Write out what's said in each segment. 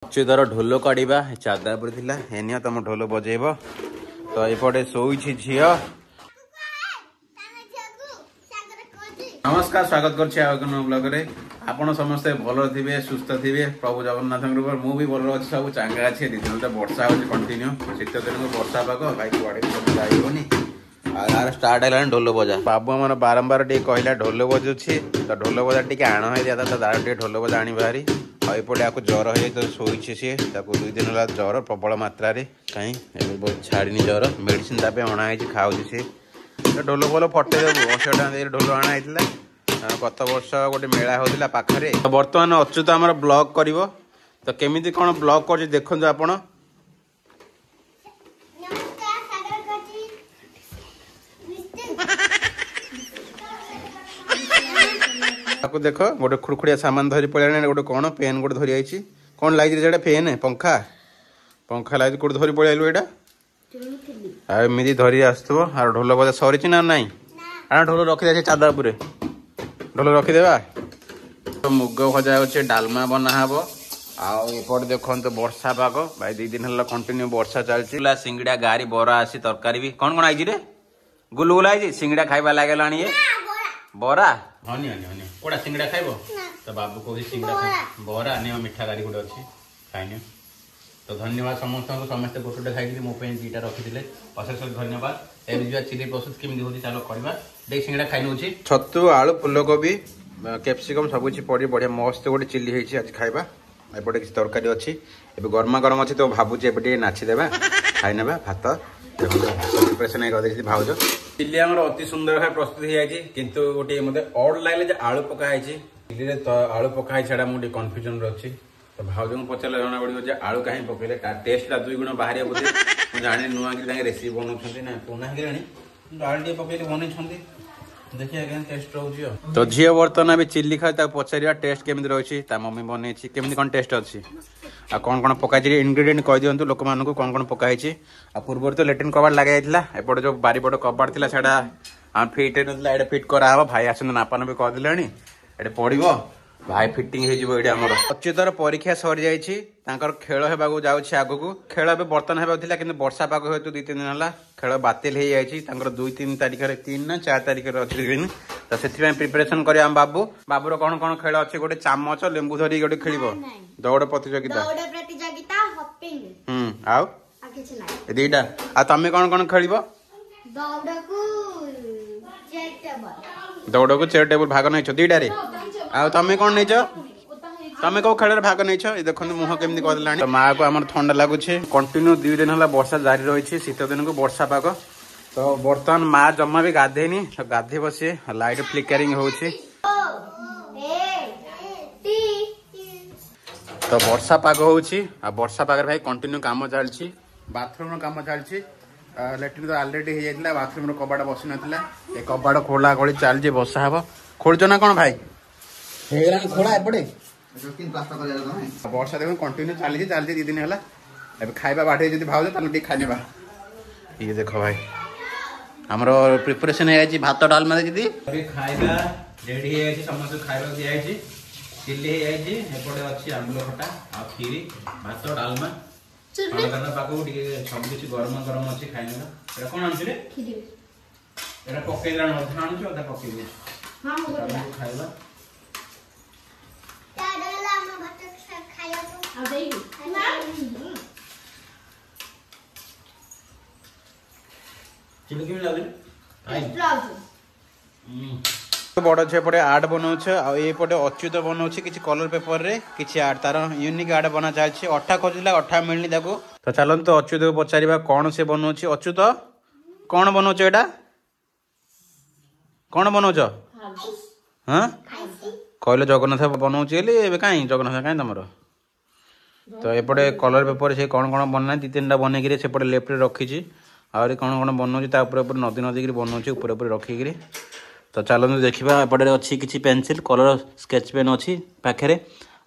ଅଚ୍ୟୁତର ଢୋଲ କାଢିବା ଚାଦା ଉପରେ ଥିଲା ହେନିଆ ତମ ଢୋଲ ବଜେଇବ ତ ଏପଟେ ଶୋଇଛି ଝିଅ। नमस्कार स्वागत कर आपण समस्ते भल थे सुस्थ थे प्रभु जगन्नाथ मु भी भल अच्छी सब चांगा अच्छे दिन तो वर्षा हो कंटिन्यू शीत दिन को वर्षा पाग भाई कड़े जाइबनी आर स्टार्ट है ढोल बजा बाबू आम बारंबार टे कहला ढोल बजुची तो ढोल बजा टे आण है तो दार टे ढोल बजा आनी बाहरी आईपटे आपको ज्वर हो तो शोचे सी 2 दिन है ज्वर प्रबल मात्रा कहीं छाड़ी ज्वर मेडिसिन अणाई खाऊ सी ढोल बोल फटे 100 टका ढोल अणाई गत वर्ष गोटे मेला होता पाखे बर्तमान अच्युत आम ब्लॉग कर तो केमी कौन ब्लॉग कर देखो आपण देख गोटे खुड़खुड़िया सामान धरी पड़े गोटे कौन पेन गोटे धरी आई कौन लगे फेन पंखा पंखा लगे कौट धरी पड़े यहाँ आमती धरी आसो और ढोल बजा सरी ना नाई आना ढोल रखी चादा उपरे ढोल रखीदेवा तो मुग भजा अच्छे डालमा बनाहब आउट देखो वर्षा पाग भाई 2 दिन है कंटिन्यू वर्षा चलती सिंगड़ा गारी बरा आसी तरकारी भी कौन कौन आई रे गुलगुला आई सिंगड़ा खाइबा लागला ये बरा हनी हनी हनी कोड़ा सिंगड़ा खाइब तो बाबू को सिंगड़ा बरा नहीं मिठा गाड़ी गोटे अच्छी खाइन तो धन्यवाद समस्त को समस्ते गोटे खाई मो दीटा रखी अशेष धन्यवाद एवं चिली प्रस्तुत केमी हो चलो करवा देख सिंगड़ा खाई नौ छतु आलू फुलकोबी कैप्सिकम सब किसी पड़ी बढ़िया मस्त गोटे चिली होती आज खाइबा एपटे किसी तरकारी अच्छी ए गरमा गरम अच्छी तो भावुची एपटे नाचीदेवा खाई ना भात प्रिपरेसन भाज चिली आम अति सुंदर भाव प्रस्तुत हो जाए किंतु गोटे मतलब अड लगे आलू पकाई चिली आलू पकाई छाड़ा मुझे कन्फ्यूजन अच्छी तो भाज को पचारे जना पड़ो आलू कहीं पकड़े टेस्ट 2 गुण बाहर बोलते मुझे जाने नुआ कि रेसिपी बनाऊँ ना पुना है आलू टे पकड़ बन देखिए टेस्ट रोचे तो झील बर्तमान भी चिल्ली खाए पचार टेस्ट केमी रही मम्मी बनई केमी कौन टेस्ट अच्छी आ कौन कौन पकाई इनग्रेडिएंट कह दिंतु लोक मान कौन कौन पकाई पूर्व तो लेट्रिन कबाड़ लगे एपटे जो बारीपट कबाड़ थी साड़ा फिट ना फिट कराव भाई आस नापान भी कहदे ये पड़ो भाई फिटिंग होमर अच्युतर परीक्षा सरी जाइए खेल होगा जाऊँगी आगक खेल बर्तन होगा कि वर्षा पाग हेतु 2-3 दिन है खेल बातिल हो जाए 2-3 तारीख 3 ना 4 तारीख अच्छी दिन तो से प्रिपरेसन कर बाबू बाबूर कौन कौन खेल अच्छे गोटे चामच लेंबू धरी गोटे खेल दौड़ प्रतियोगिता दीटा आ तमें कौन कौन खेल दौड़ को चेयर टेबल भाग नहीं 2टारे आ तमें कौन नहीं तमें कौ खेल भाग नहीं देखो मुह केमी कहला तो माँ को आम ठंडा लगुच कंटिन्यू 2 दिन है वर्षा जारी रही शीत दिन को वर्षा पाग तो बर्तमान माँ जमा भी गाधेनी तो गाधे बसी लाइट फ्लिकरिंग हो तो वर्षा पाग हो वर्षा पाग भाई कंटिन्यू काम चलती बाथरूम काम चलती लैट्रिन तो ऑलरेडी हो जाता बाथरूम कबाड़ बसी नाला ये कबाड़ खोला खोली चलती बसा हे खोलच ना कौन भाई खोला एपटे वर्षा देख कंटिन्यू चलती 2 दिन है खाଇବା बाटे जब भाव टे खाने ये देख भाई आमर प्रिपरेसन हो भात डालमा दीदी खाଇବା रेडी हो समस्त खाଇବା दिखाई चिल्ली होपटे अच्छी आंबुल खटा आ खीरी भात डालमा पाक सब किसी गरम गरम अच्छी खाई कौन आनु पकई अधा आणु अधा पकई खाଇବା बड़ झे आर्ट बनाऊे अच्युत बनाऊे किसी कलर पेपर रे किसी आर्ट तार यूनिक आर्ट बना चलती अठा खोजुला अठा मिलनी ताको तो चलते तो अच्युत को पचार कौन से बनाऊे अच्युत कौन बनाऊे एटा कौन बनाऊच हाँ कहले जगन्नाथ बनाऊे कहीं जगन्नाथ कहीं तुम तो एपटे कलर पेपर से कौन कौन बना 2-3टा बनईकि सेपटे लेफ्ट रखी आहरी कौन कौन बनाऊे नदी नदी बनाऊे ऊपर रखिकी तो चलते देखा एपटे अच्छी किसी पेनसिल कलर स्केच पेन अच्छी पाखे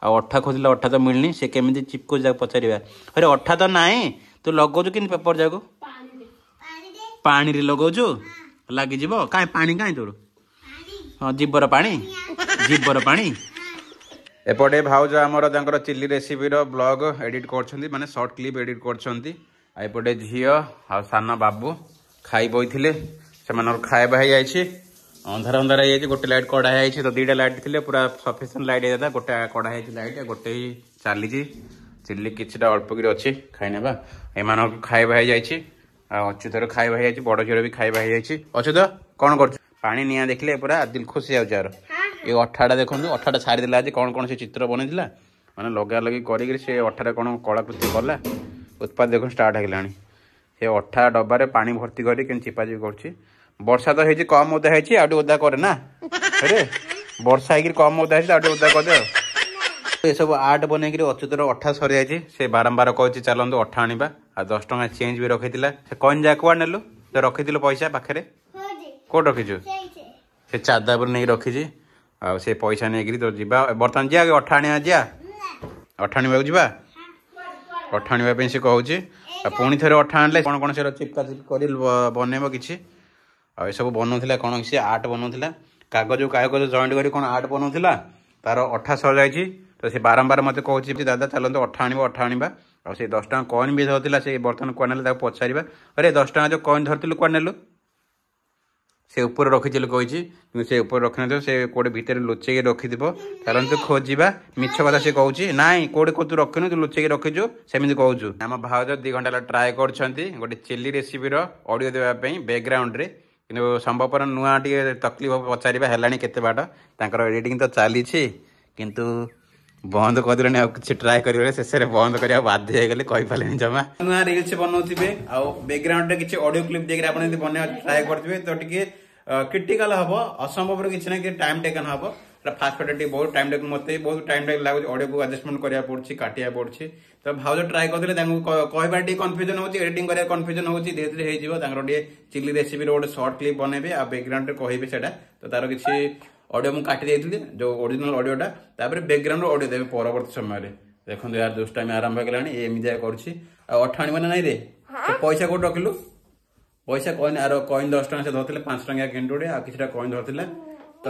अठा खोजिला अठा तो मिलनी से केमी चिपको पचार अरे अठा तो ना तू लगौचु कि पेपर जाक पानी लगौचु लगिज कहीं पानी कहीं तोर हाँ जीवर पानी एपटे भाउज आमर तांकर चिल्ली रेसिपी ब्लॉग एडिट कर माने शॉर्ट क्लिप एडिट करपटे झील आ सान बाबू खाई बईले से खाଇବା ହେଇଯାଇଛି अंधार अंधार हो गोटे लाइट कड़ा है तो दुईटा लाइट थे पूरा सफिसीयंट लाइट होता गोटे कड़ा है लाइट गोटे ही चली चिल्ली किसी अल्प कि अच्छी खाईने एम खाଇବା ହେଇଯାଇଛି अच्युतर खाଇବା ହେଇଯାଇଛି बड़ झील भी खाଇବା ହେଇଯାଇଛି अच्युत कौन कर पानी निआ देखले पूरा दिल खुश हो यार ये अठाटा देखो अठाटा छाड़देला आज कौन कौन से चित्र बन मैंने लगा लगी कर अठार कौन कलाकृति कला उत्पाद देख स्टार्ट होगा से अठा डबारे पानी भर्ती कर चिपाचिपी कर वर्षा तो है कम ओदा है आउ ओदा करे ना अरे वर्षा है कम ओदा है ओदा करदे ये सब आर्ट बन अच्युतर अठा सरी जाइए से बारंबार कह चलतु अठा आने आ 10 टଙ୍କା चेंज भी रखी से कौन जा कुआ नेलु तो रखी पैसा पाखे कौट रखीचु से चादापुर नहीं रखी से पैसा नहीं तो जा बर्तमान जा अठा आने जा अठा आने जा अठा आने से कहूँ पुणी थे अठा आने कौन कौन से चिपका चिपक कर बनइब कि आ सब बनाला कौन सी आर्ट बनाला कागज कागज जॉइंट कर कौन आर्ट बनाला तार अठा सर जाइए तो से बारंबार मत कहूँ दादा चलते अठा आने आ से 10 टଙ୍କା कॉइन भी धरला से बर्तमान कुआ ना पचार अरे 10 टଙ୍କା जो कॉइन धरलु कुआ नेलु से ऊपर रखिलु कही से ऊपर रखी से कौटे भितर लुचेक रखिथ चलते खोजा मिछ कथा से कहूँ ना कौटे को तू रखिनु तू लुचेक रखीचु सेमती कहूँ आम भाउज 2 घंटा ट्राए कर गोटे चिल्ली रेसिपीर ऑडियो देवाई बैकग्राउंड रे कि संभवपर नुआ टे तकलीफ पचार है केते बाट तांकर एडिटिंग तो चली किंतु बंद करदे आ कि ट्राए कर शेष बंद करने बाध्य हो गले कहीपारे जमा नुआ रिल्स बनाऊे बैकग्राउंड किसी ऑडियो क्लिप देखिए आप बना ट्राए करेंगे तो टे क्रिटिकल हम असंभव किसी ना कि टाइम टेकन हम फास्ट फटे बहुत टाइम टेक मत बहुत टाइम टेक लगे ऑडियो को एडजस्टमेंट करा पड़ी काटिया पड़ी तो भाव ट्राए करते कहबार कन्फ्यूजन हो एडिटिंग कर कन्फ्यूजन हो धीरे धीरे हो चिल्ली रेसिपी गोटे शॉर्ट क्लिप बनइबे आ बैकग्राउंड कहे से तो तार किसी ऑडियो मुझे काटी देती जो ओरिजिनल ऑडियोटा बैकग्राउंड ऑडियो देवे परवर्ती समय देखो यार दोस्त टाइम आरंभ हो गलानी एमती अठा आने ना रे तो पैसा कौट रखिलु पैसा कॉइन आर कॉइन 10 टଙ୍କା से धरते 5 टଙ୍କା किंटुटे आ किसी कॉइन धरते तो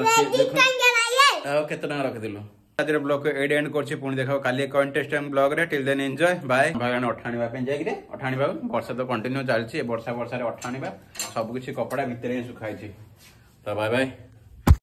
केते टଙ୍କା रखिलु आज ब्लॉग को एड एंड कर पुणी देखो काली कंटेस्ट ब्लॉग रे टिल देन एंजॉय बाय अठा आने अठा आने वर्षा तो कंटिन्यू चलती वर्षा वर्षा अठा आने सब किसी कपड़ा भितर सुखाई तो बाय बाय।